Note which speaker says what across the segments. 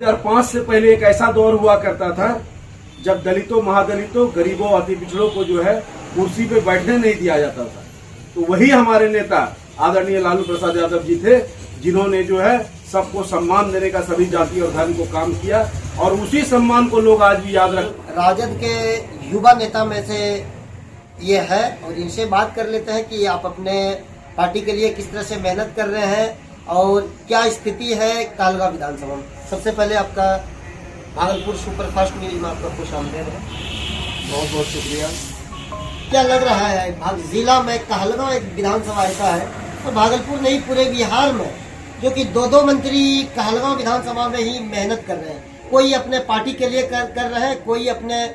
Speaker 1: 2005 से पहले एक ऐसा दौर हुआ करता था जब दलितों, महादलितों, गरीबों, अति पिछड़ों को जो है कुर्सी पे बैठने नहीं दिया जाता था। तो वही हमारे नेता आदरणीय लालू प्रसाद यादव जी थे जिन्होंने जो है सबको सम्मान देने का, सभी जाति और धर्म को काम किया और उसी सम्मान को लोग आज भी याद रख।
Speaker 2: राजद के युवा नेता में से ये है और इनसे बात कर लेते हैं कि आप अपने पार्टी के लिए किस तरह से मेहनत कर रहे हैं और क्या स्थिति है कालगा विधानसभा में। सबसे पहले आपका भागलपुर सुपरफास्ट न्यूज में आपका खुश आमदेद है।
Speaker 1: बहुत बहुत शुक्रिया।
Speaker 2: क्या लग रहा है जिला में कहलगांव एक विधानसभा ऐसा है और भागलपुर नहीं पूरे बिहार में जो कि दो मंत्री कहलगांव विधानसभा में ही मेहनत कर रहे हैं। कोई अपने पार्टी के लिए कर रहे हैं, कोई अपने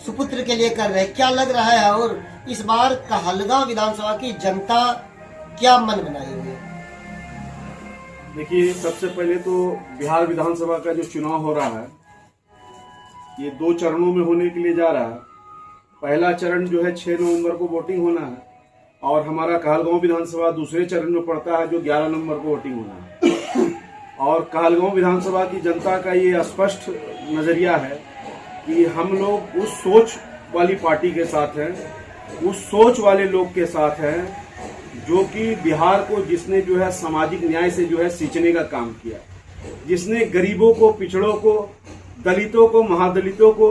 Speaker 2: सुपुत्र के लिए कर रहे हैं। क्या लग रहा है और इस बार कहलगांव विधानसभा की जनता क्या मन बनाई हुई है?
Speaker 1: देखिए, सबसे पहले तो बिहार विधानसभा का जो चुनाव हो रहा है ये 2 चरणों में होने के लिए जा रहा है। पहला चरण जो है 6 नवंबर को वोटिंग होना है और हमारा कहलगांव विधानसभा दूसरे चरण में पड़ता है जो 11 नवंबर को वोटिंग होना है। और कहलगांव विधानसभा की जनता का ये स्पष्ट नजरिया है कि हम लोग उस सोच वाली पार्टी के साथ हैं, उस सोच वाले लोग के साथ हैं जो कि बिहार को, जिसने जो है सामाजिक न्याय से जो है सींचने का काम किया, जिसने गरीबों को, पिछड़ों को, दलितों को, महादलितों को,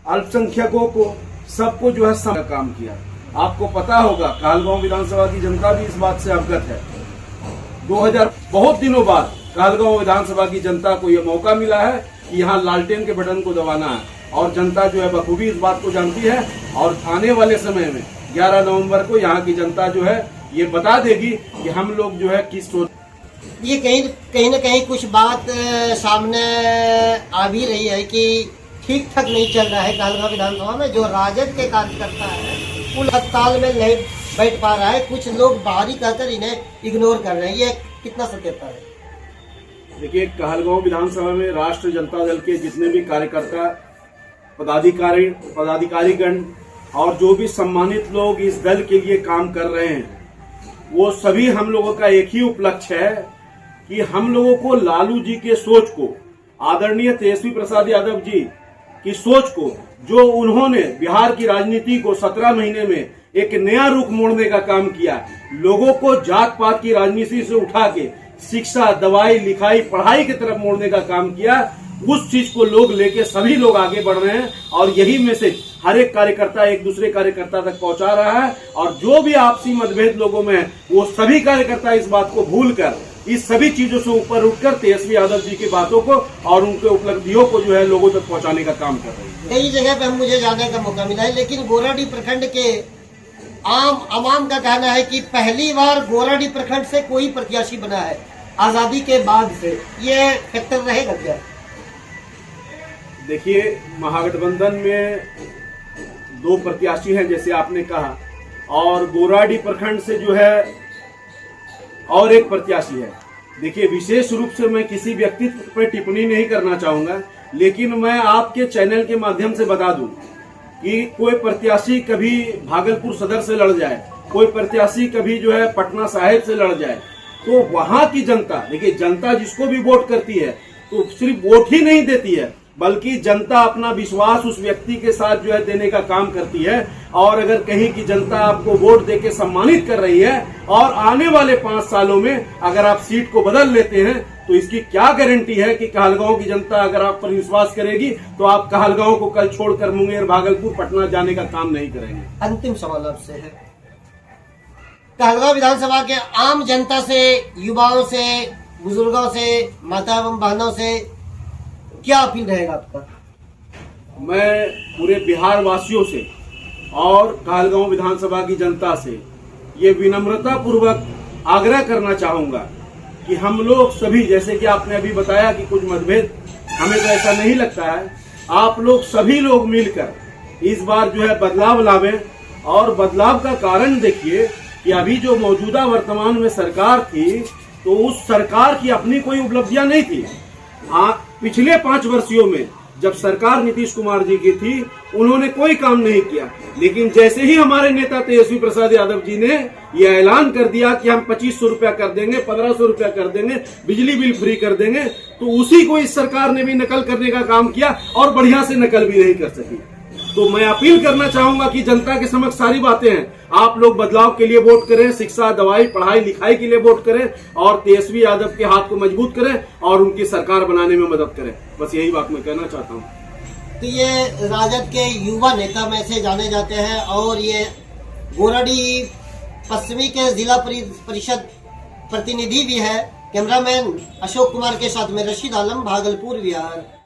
Speaker 1: अल्पसंख्यकों को, सबको जो है का काम किया। आपको पता होगा कहलगांव विधानसभा की जनता भी इस बात से अवगत है। 2000 बहुत दिनों बाद कहलगांव विधानसभा की जनता को यह मौका मिला है कि यहाँ लालटेन के बटन को दबाना है और जनता जो है बखूबी इस बात को जानती है और आने वाले समय में 11 नवंबर को यहाँ की जनता जो है ये बता देगी कि हम लोग जो है किस सोच।
Speaker 2: ये कहीं न कहीं कुछ बात सामने आ भी रही है कि ठीक ठाक नहीं चल रहा है कहलगांव विधानसभा में। जो राजद के कार्यकर्ता है वो ताल में नहीं बैठ पा रहा है, कुछ लोग बाहरी कहकर इन्हें इग्नोर कर रहे हैं। ये कितना सत्यता है?
Speaker 1: देखिए, कहलगांव विधानसभा में राष्ट्रीय जनता दल के जितने भी कार्यकर्ता, पदाधिकारीगण और जो भी सम्मानित लोग इस दल के लिए काम कर रहे हैं, वो सभी हम लोगों का एक ही उपलक्ष्य है कि हम लोगों को लालू जी के सोच को, आदरणीय तेजस्वी प्रसाद यादव जी की सोच को, जो उन्होंने बिहार की राजनीति को 17 महीने में एक नया रुख मोड़ने का काम किया, लोगों को जात पात की राजनीति से उठा के शिक्षा, दवाई, लिखाई, पढ़ाई की तरफ मोड़ने का काम किया, उस चीज को लोग लेके सभी लोग आगे बढ़ रहे हैं और यही मैसेज हर एक कार्यकर्ता एक दूसरे कार्यकर्ता तक पहुंचा रहा है। और जो भी आपसी मतभेद लोगों में है वो सभी कार्यकर्ता इस बात को भूलकर, इस सभी चीजों से ऊपर उठकर तेजस्वी यादव जी की बातों को और उनके उपलब्धियों को जो है लोगों तक पहुंचाने का काम कर रहे हैं।
Speaker 2: कई जगह पे मुझे जाने का मौका मिला है, लेकिन गोराडी प्रखंड के आवाम का कहना है कि पहली बार गोराडी प्रखंड से कोई प्रत्याशी बना है आजादी के बाद से। ये फैक्टर रहेगा क्या?
Speaker 1: देखिए, महागठबंधन में 2 प्रत्याशी हैं जैसे आपने कहा और गोराडी प्रखंड से जो है और एक प्रत्याशी है। देखिए, विशेष रूप से मैं किसी व्यक्तित्व पर टिप्पणी नहीं करना चाहूंगा, लेकिन मैं आपके चैनल के माध्यम से बता दूं कि कोई प्रत्याशी कभी भागलपुर सदर से लड़ जाए, कोई प्रत्याशी कभी जो है पटना साहिब से लड़ जाए, तो वहां की जनता, देखिए जनता जिसको भी वोट करती है तो सिर्फ वोट ही नहीं देती है बल्कि जनता अपना विश्वास उस व्यक्ति के साथ जो है देने का काम करती है। और अगर कहीं की जनता आपको वोट देके सम्मानित कर रही है और आने वाले 5 सालों में अगर आप सीट को बदल लेते हैं तो इसकी क्या गारंटी है कि कहलगांव की जनता अगर आप पर विश्वास करेगी तो आप कहलगांव को कल छोड़कर मुंगेर, भागलपुर, पटना जाने का काम नहीं करेंगे।
Speaker 2: अंतिम सवाल आपसे है, कहलगांव विधानसभा के आम जनता से, युवाओं से, बुजुर्गों से, माता एवं बहनों से क्या अपील रहेगा आपका?
Speaker 1: मैं पूरे बिहार वासियों से और कहलगांव विधानसभा की जनता से ये विनम्रता पूर्वक आग्रह करना चाहूंगा कि हम लोग सभी, जैसे कि आपने अभी बताया कि कुछ मतभेद, हमें तो ऐसा नहीं लगता है, आप लोग सभी लोग मिलकर इस बार जो है बदलाव लावें। और बदलाव का कारण देखिए कि अभी जो मौजूदा वर्तमान में सरकार थी तो उस सरकार की अपनी कोई उपलब्धियां नहीं थी। पिछले 5 वर्षों में जब सरकार नीतीश कुमार जी की थी उन्होंने कोई काम नहीं किया, लेकिन जैसे ही हमारे नेता तेजस्वी प्रसाद यादव जी ने यह ऐलान कर दिया कि हम 2500 रुपया कर देंगे, 1500 रुपया कर देंगे, बिजली बिल फ्री कर देंगे, तो उसी को इस सरकार ने भी नकल करने का काम किया और बढ़िया से नकल भी नहीं कर सकी। तो मैं अपील करना चाहूंगा कि जनता के समक्ष सारी बातें हैं, आप लोग बदलाव के लिए वोट करें, शिक्षा, दवाई, पढ़ाई लिखाई के लिए वोट करें और तेजस्वी यादव के हाथ को मजबूत करें और उनकी सरकार बनाने में मदद करें। बस यही बात मैं कहना चाहता हूं।
Speaker 2: तो ये राजद के युवा नेता में से जाने जाते हैं और ये गोराडी पश्चिमी के जिला परिषद प्रतिनिधि भी है। कैमरामैन अशोक कुमार के साथ में रशीद आलम, भागलपुर, बिहार।